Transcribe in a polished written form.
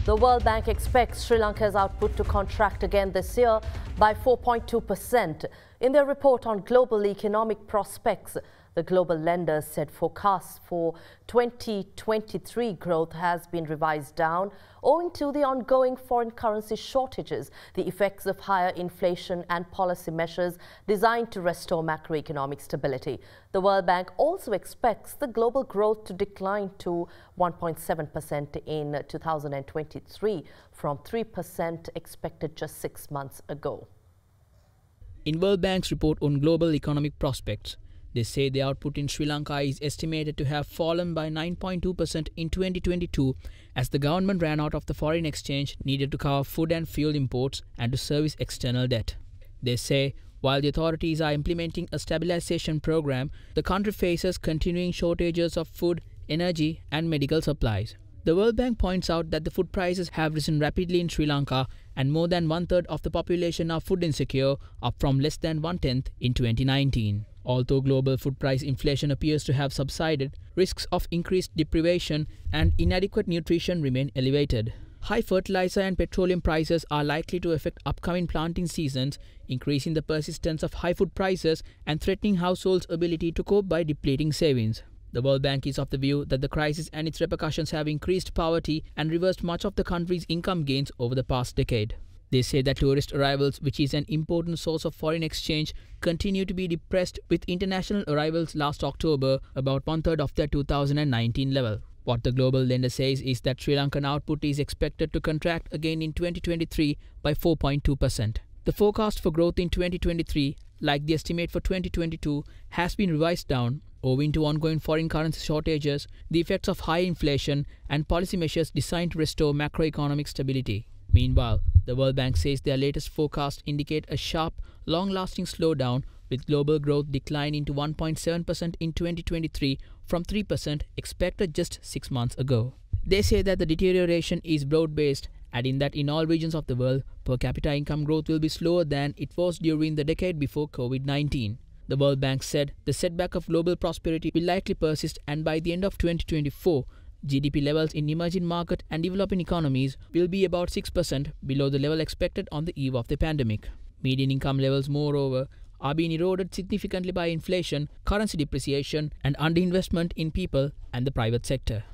The World Bank expects Sri Lanka's output to contract again this year by 4.2%. In their report on global economic prospects, the global lender said forecasts for 2023 growth has been revised down owing to the ongoing foreign currency shortages, the effects of higher inflation and policy measures designed to restore macroeconomic stability. The World Bank also expects the global growth to decline to 1.7% in 2023 from 3% expected just 6 months ago. In World Bank's report on global economic prospects, they say the output in Sri Lanka is estimated to have fallen by 9.2% in 2022 as the government ran out of the foreign exchange needed to cover food and fuel imports and to service external debt. They say while the authorities are implementing a stabilization program, the country faces continuing shortages of food, energy and medical supplies. The World Bank points out that the food prices have risen rapidly in Sri Lanka and more than one-third of the population are food insecure, up from less than one-tenth in 2019. Although global food price inflation appears to have subsided, risks of increased deprivation and inadequate nutrition remain elevated. High fertilizer and petroleum prices are likely to affect upcoming planting seasons, increasing the persistence of high food prices and threatening households' ability to cope by depleting savings. The World Bank is of the view that the crisis and its repercussions have increased poverty and reversed much of the country's income gains over the past decade. They say that tourist arrivals, which is an important source of foreign exchange, continue to be depressed, with international arrivals last October about one-third of their 2019 level. What the global lender says is that Sri Lankan output is expected to contract again in 2023 by 4.2%. The forecast for growth in 2023, like the estimate for 2022, has been revised down owing to ongoing foreign currency shortages, the effects of high inflation, and policy measures designed to restore macroeconomic stability. Meanwhile, the World Bank says their latest forecasts indicate a sharp, long-lasting slowdown, with global growth declining to 1.7% in 2023 from 3% expected just 6 months ago. They say that the deterioration is broad-based, adding that in all regions of the world, per capita income growth will be slower than it was during the decade before COVID-19. The World Bank said the setback of global prosperity will likely persist, and by the end of 2024, GDP levels in emerging market and developing economies will be about 6% below the level expected on the eve of the pandemic. Median income levels, moreover, are being eroded significantly by inflation, currency depreciation, and underinvestment in people and the private sector.